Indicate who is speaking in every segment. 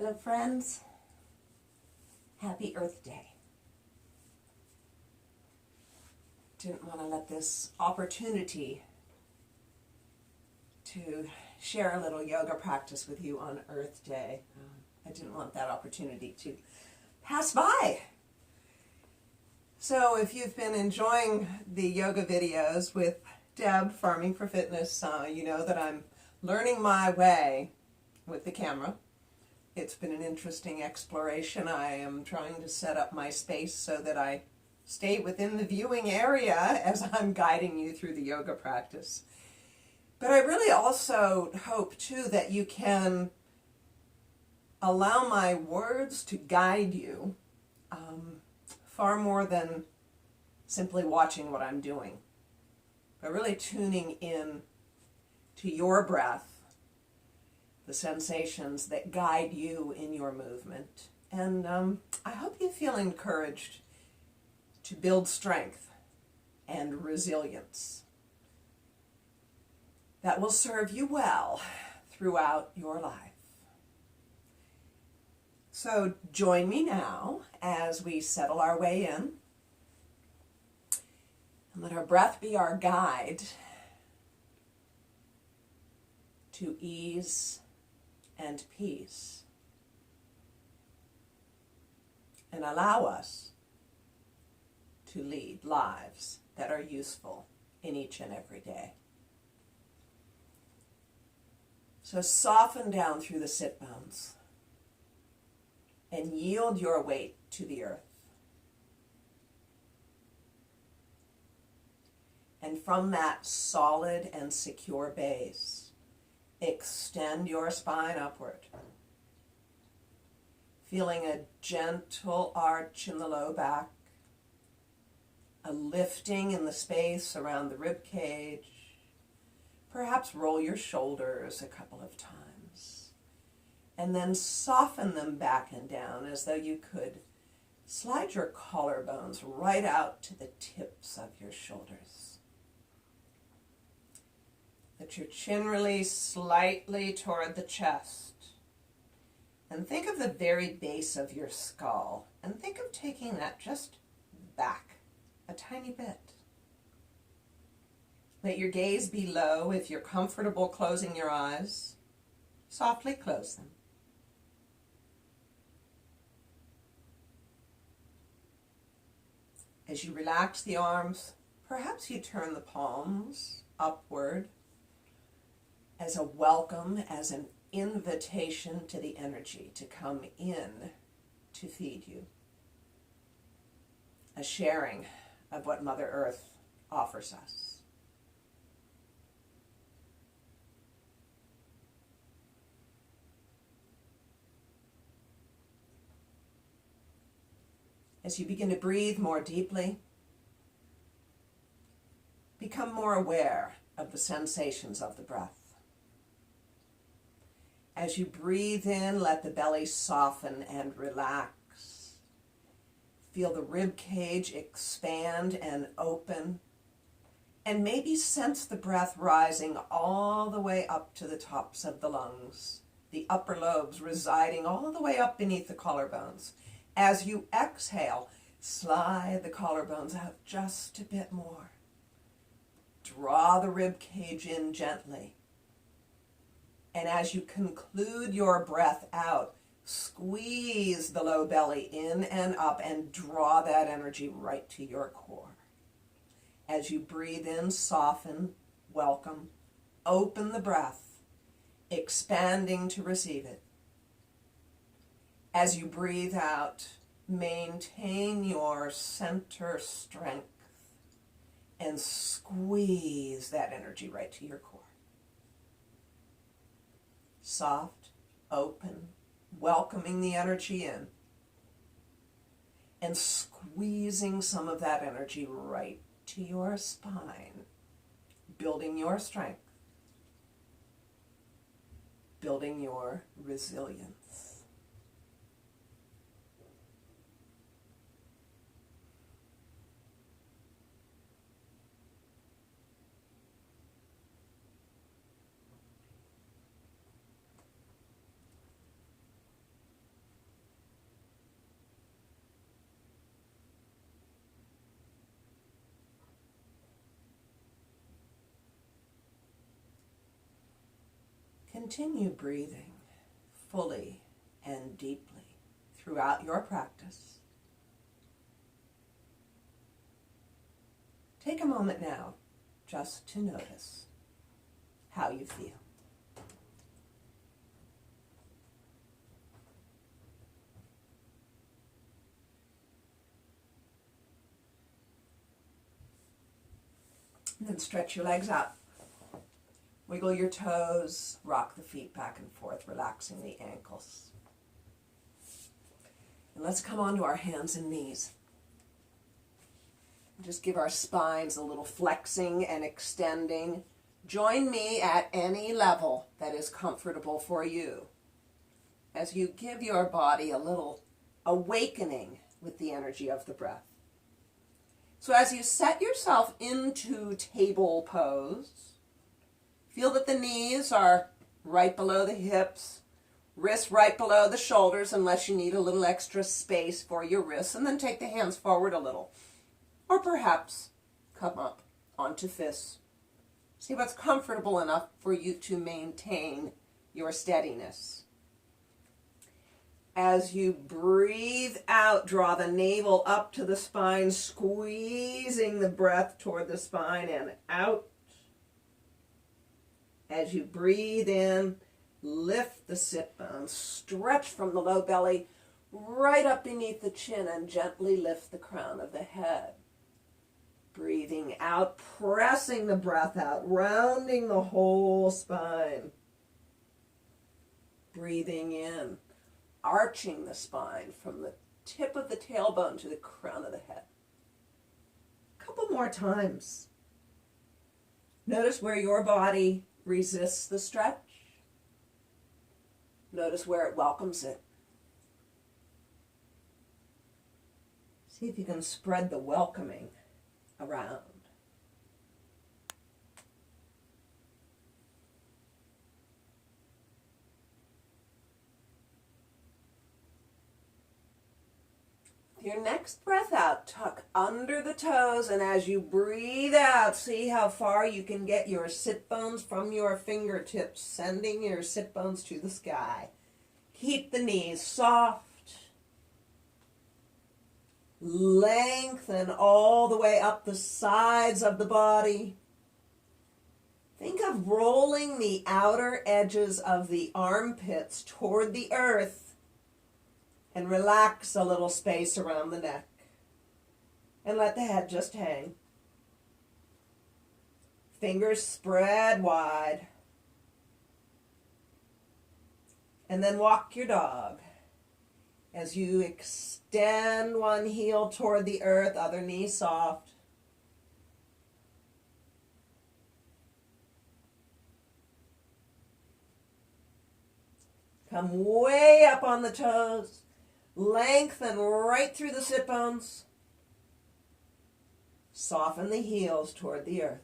Speaker 1: Hello friends, happy Earth Day. Didn't want to let this opportunity to share a little yoga practice with you on Earth Day. I didn't want that opportunity to pass by. So if you've been enjoying the yoga videos with Deb, Farming for Fitness, you know that I'm learning my way with the camera. It's been an interesting exploration. I am trying to set up my space so that I stay within the viewing area as I'm guiding you through the yoga practice. But I really also hope, too, that you can allow my words to guide you far more than simply watching what I'm doing, but really tuning in to your breath, the sensations that guide you in your movement. And I hope you feel encouraged to build strength and resilience that will serve you well throughout your life. So join me now as we settle our way in and let our breath be our guide to ease and peace, and allow us to lead lives that are useful in each and every day. So soften down through the sit bones and yield your weight to the earth. And from that solid and secure base, extend your spine upward, feeling a gentle arch in the low back, a lifting in the space around the rib cage. Perhaps roll your shoulders a couple of times, and then soften them back and down as though you could slide your collarbones right out to the tips of your shoulders. Let your chin release slightly toward the chest. And think of the very base of your skull. And think of taking that just back a tiny bit. Let your gaze be low. If you're comfortable closing your eyes, softly close them. As you relax the arms, perhaps you turn the palms upward as a welcome, as an invitation to the energy to come in to feed you. A sharing of what Mother Earth offers us. As you begin to breathe more deeply, become more aware of the sensations of the breath. As you breathe in, let the belly soften and relax. Feel the rib cage expand and open. And maybe sense the breath rising all the way up to the tops of the lungs, the upper lobes residing all the way up beneath the collarbones. As you exhale, slide the collarbones out just a bit more. Draw the rib cage in gently. And as you conclude your breath out, squeeze the low belly in and up and draw that energy right to your core. As you breathe in, soften, welcome, open the breath, expanding to receive it. As you breathe out, maintain your center strength and squeeze that energy right to your core. Soft, open, welcoming the energy in, and squeezing some of that energy right to your spine, building your strength, building your resilience. continue breathing fully and deeply throughout your practice. Take a moment now just to notice how you feel. And then stretch your legs out. Wiggle your toes, rock the feet back and forth, relaxing the ankles. And let's come onto our hands and knees. Just give our spines a little flexing and extending. Join me at any level that is comfortable for you as you give your body a little awakening with the energy of the breath. So as you set yourself into table pose, feel that the knees are right below the hips, wrists right below the shoulders unless you need a little extra space for your wrists, and then take the hands forward a little. Or perhaps come up onto fists. See what's comfortable enough for you to maintain your steadiness. As you breathe out, draw the navel up to the spine, squeezing the breath toward the spine and out. As you breathe in, lift the sit bones, stretch from the low belly right up beneath the chin and gently lift the crown of the head. Breathing out, pressing the breath out, rounding the whole spine. Breathing in, arching the spine from the tip of the tailbone to the crown of the head. A couple more times. Notice where your body resists the stretch. Notice where it welcomes it. See if you can spread the welcoming around. With your next breath out, tuck under the toes, and as you breathe out, see how far you can get your sit bones from your fingertips, sending your sit bones to the sky. Keep the knees soft. Lengthen all the way up the sides of the body. Think of rolling the outer edges of the armpits toward the earth and relax a little space around the neck. And let the head just hang. Fingers spread wide. And then walk your dog. As you extend one heel toward the earth, other knee soft. Come way up on the toes. Lengthen right through the sit bones. Soften the heels toward the earth.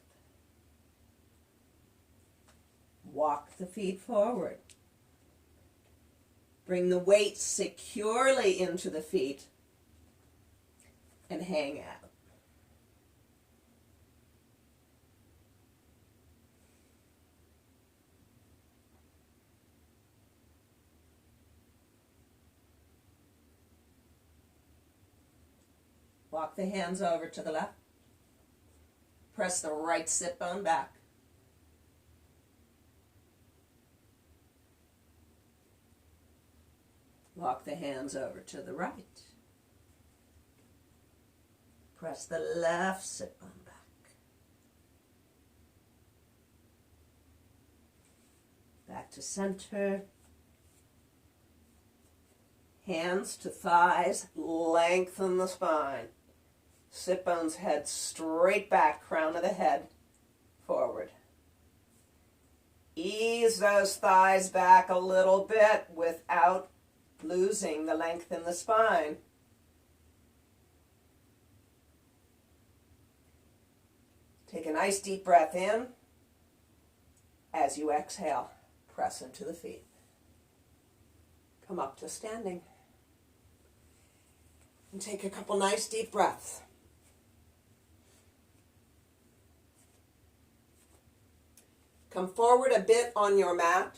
Speaker 1: Walk the feet forward. Bring the weight securely into the feet and hang out. Walk the hands over to the left. Press the right sit bone back. Walk the hands over to the right. Press the left sit bone back. Back to center. Hands to thighs, lengthen the spine. Sit bones head straight back, crown of the head forward. Ease those thighs back a little bit without losing the length in the spine. Take a nice deep breath in. As you exhale, press into the feet. Come up to standing. And take a couple nice deep breaths. Come forward a bit on your mat.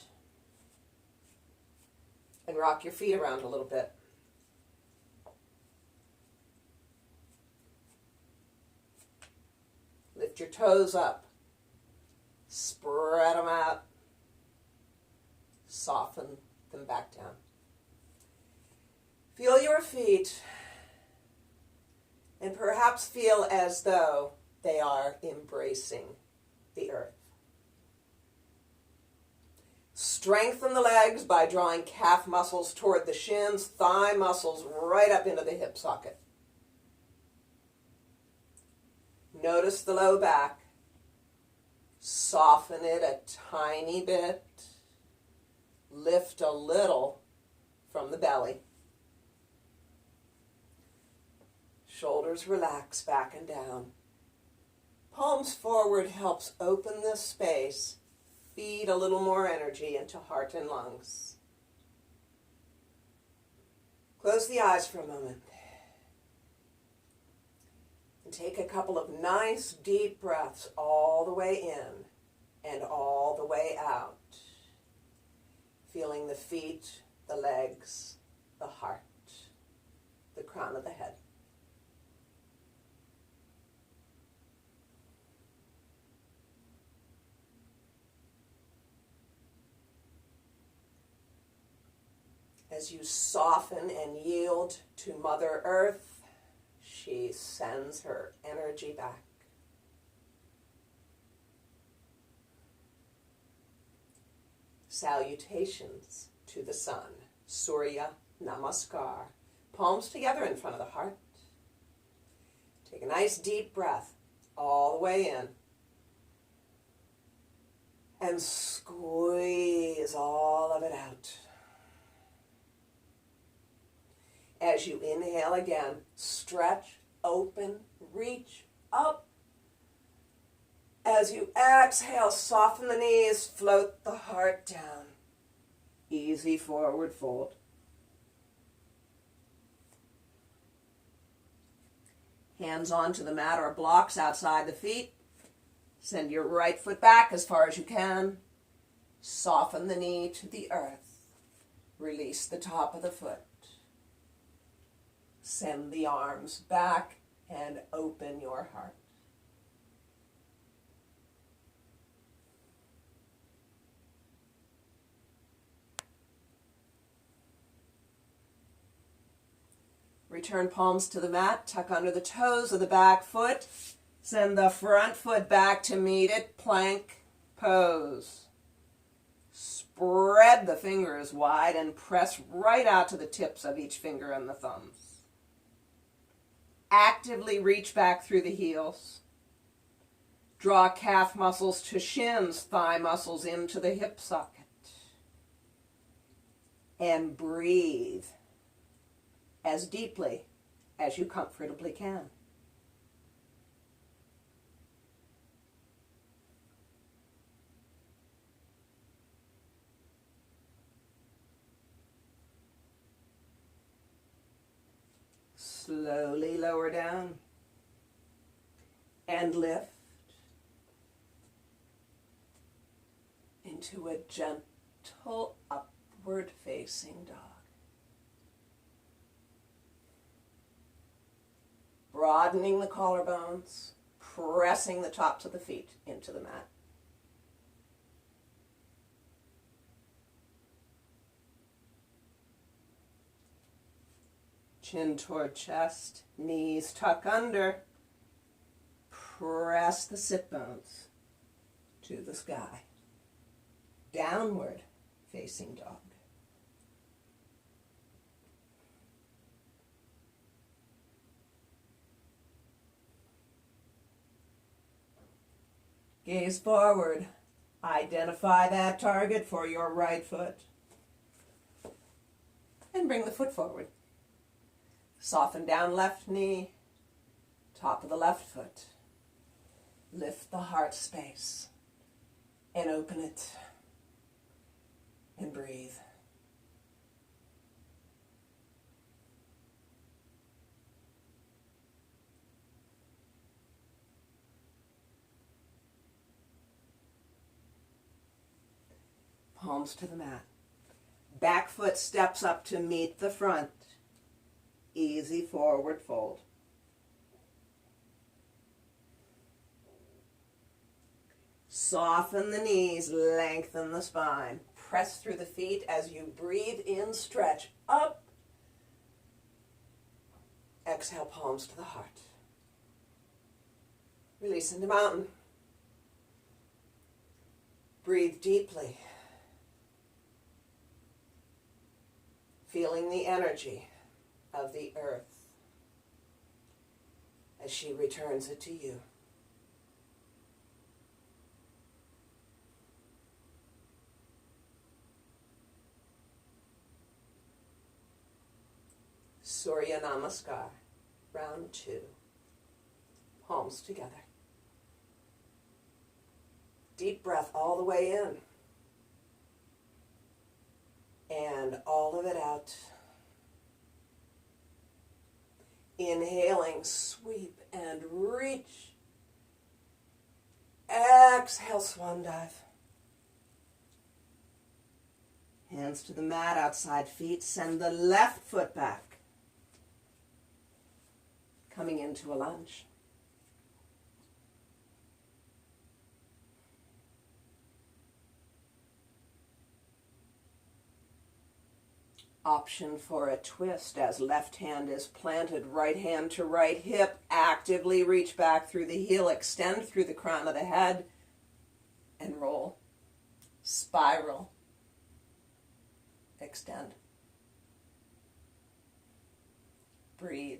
Speaker 1: And rock your feet around a little bit. Lift your toes up. Spread them out. Soften them back down. Feel your feet, and perhaps feel as though they are embracing the earth. Strengthen the legs by drawing calf muscles toward the shins, thigh muscles right up into the hip socket. Notice the low back. Soften it a tiny bit. Lift a little from the belly. Shoulders relax back and down. Palms forward helps open this space. Feed a little more energy into heart and lungs. Close the eyes for a moment. And take a couple of nice deep breaths all the way in and all the way out. Feeling the feet, the legs, the heart, the crown of the head. As you soften and yield to Mother Earth, she sends her energy back. Salutations to the sun. Surya Namaskar. Palms together in front of the heart. Take a nice deep breath all the way in. And squeeze all of it out. As you inhale again, stretch, open, reach up. As you exhale, soften the knees, float the heart down. Easy forward fold. Hands onto the mat or blocks outside the feet. Send your right foot back as far as you can. Soften the knee to the earth. Release the top of the foot. Send the arms back and open your heart. Return palms to the mat. Tuck under the toes of the back foot. Send the front foot back to meet it. Plank pose. Spread the fingers wide and press right out to the tips of each finger and the thumbs. Actively reach back through the heels. Draw calf muscles to shins, thigh muscles into the hip socket. And breathe as deeply as you comfortably can. Slowly lower down and lift into a gentle upward facing dog. Broadening the collarbones, pressing the tops of the feet into the mat. Chin toward chest, knees tuck under. Press the sit bones to the sky. Downward facing dog. Gaze forward. Identify that target for your right foot. And bring the foot forward. Soften down left knee, top of the left foot. Lift the heart space and open it and breathe. Palms to the mat. Back foot steps up to meet the front. Easy forward fold. Soften the knees, lengthen the spine. Press through the feet as you breathe in, stretch up. Exhale, palms to the heart. Release into mountain. Breathe deeply. Feeling the energy of the earth as she returns it to you. Surya Namaskar, round 2. Palms together. Deep breath all the way in. And all of it out. Inhaling, sweep and reach. Exhale, swan dive. Hands to the mat, outside feet. Send the left foot back. Coming into a lunge. Option for a twist as left hand is planted, right hand to right hip. Actively reach back through the heel, extend through the crown of the head, and roll. Spiral. Extend. Breathe.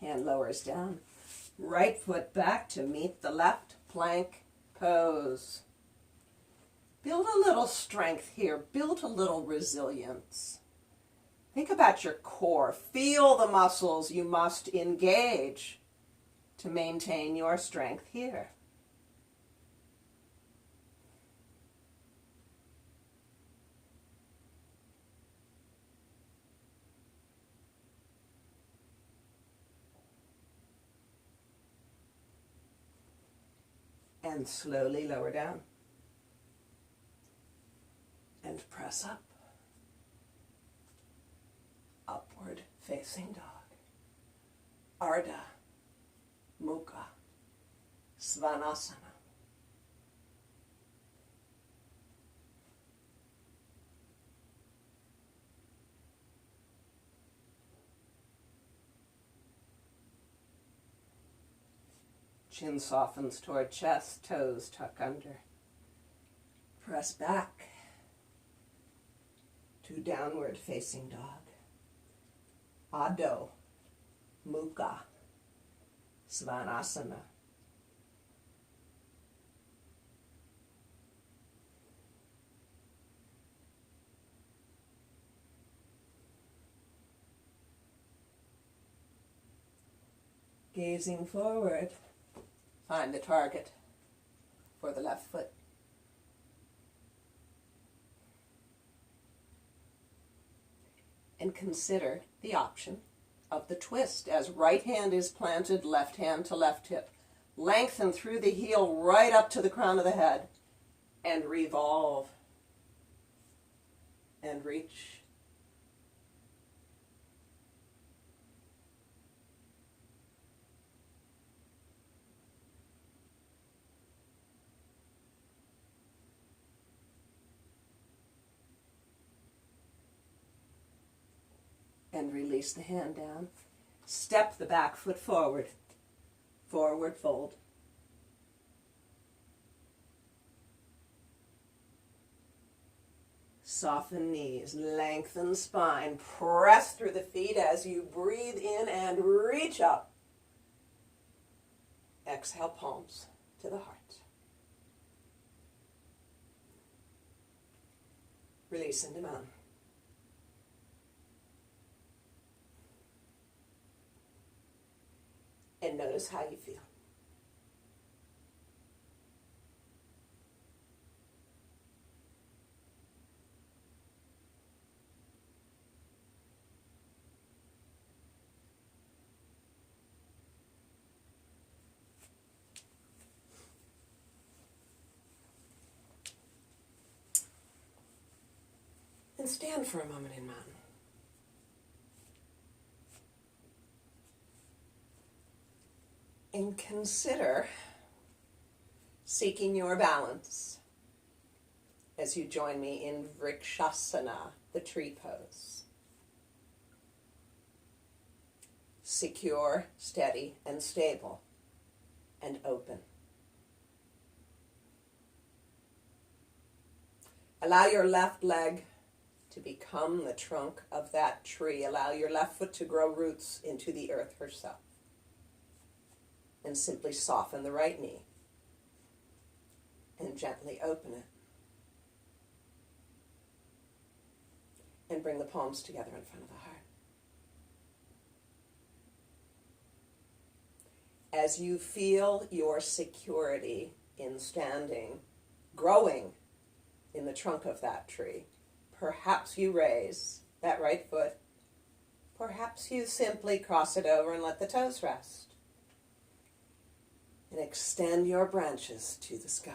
Speaker 1: Hand lowers down. Right foot back to meet the left, plank pose. Build a little strength here. Build a little resilience. Think about your core. Feel the muscles you must engage to maintain your strength here. And slowly lower down. And press up. Upward facing dog. Ardha Mukha Svanasana. Chin softens toward chest, toes tuck under. Press back to downward facing dog. Adho Mukha Svanasana. Gazing forward, find the target for the left foot. And consider the option of the twist as right hand is planted, left hand to left hip. Lengthen through the heel right up to the crown of the head and revolve and reach. And release the hand down. Step the back foot forward. Forward fold. Soften knees, lengthen spine. Press through the feet as you breathe in and reach up. Exhale, palms to the heart. Release into mountain. And notice how you feel. And stand for a moment in mountain. And consider seeking your balance as you join me in Vrikshasana, the tree pose. Secure, steady, and stable, and open. Allow your left leg to become the trunk of that tree. Allow your left foot to grow roots into the earth herself. And simply soften the right knee and gently open it. And bring the palms together in front of the heart. As you feel your security in standing, growing in the trunk of that tree, perhaps you raise that right foot. Perhaps you simply cross it over and let the toes rest. And extend your branches to the sky.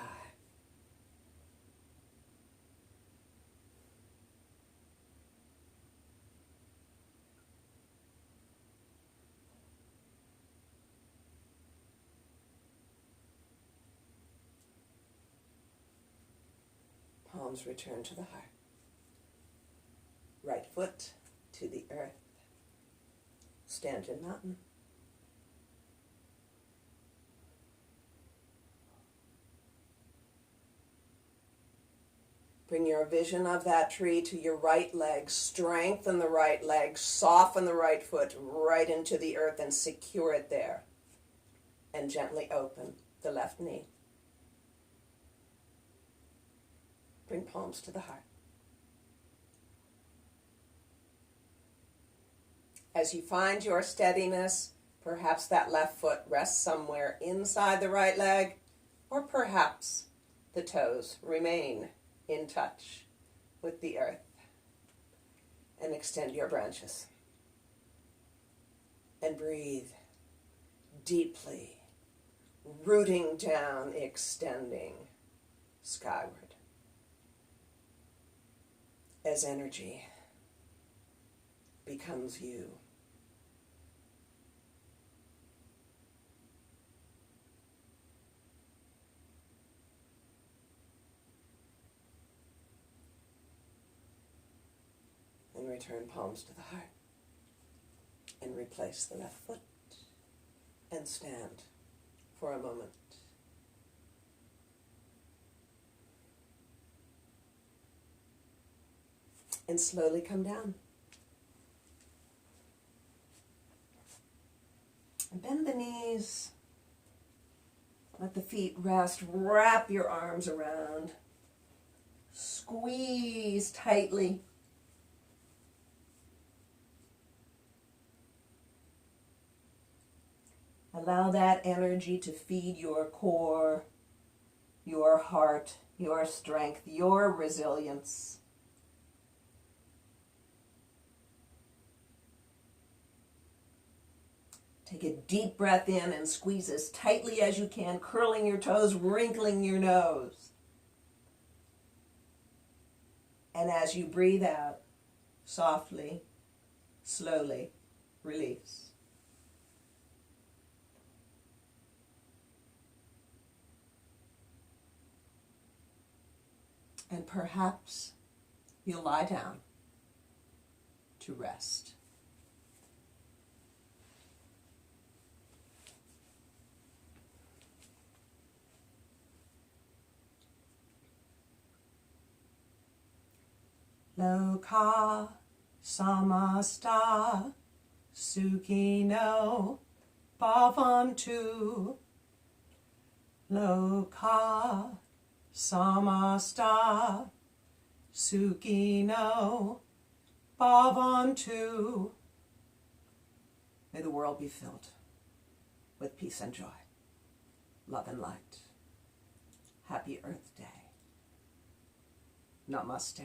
Speaker 1: Palms return to the heart. Right foot to the earth. Stand in mountain. Bring your vision of that tree to your right leg. Strengthen the right leg. Soften the right foot right into the earth and secure it there. And gently open the left knee. Bring palms to the heart. As you find your steadiness, perhaps that left foot rests somewhere inside the right leg, or perhaps the toes remain in touch with the earth. And extend your branches. And breathe deeply, rooting down, extending skyward. As energy becomes you. And return palms to the heart. And replace the left foot. And stand for a moment. And slowly come down. And bend the knees. Let the feet rest. Wrap your arms around. Squeeze tightly. Allow that energy to feed your core, your heart, your strength, your resilience. Take a deep breath in and squeeze as tightly as you can, curling your toes, wrinkling your nose. And as you breathe out, softly, slowly, release. And perhaps you'll lie down to rest. Loka samasta sukhino bhavantu. Loka samasta sukhino bhavantu. May the world be filled with peace and joy, love and light. Happy Earth Day. Namaste.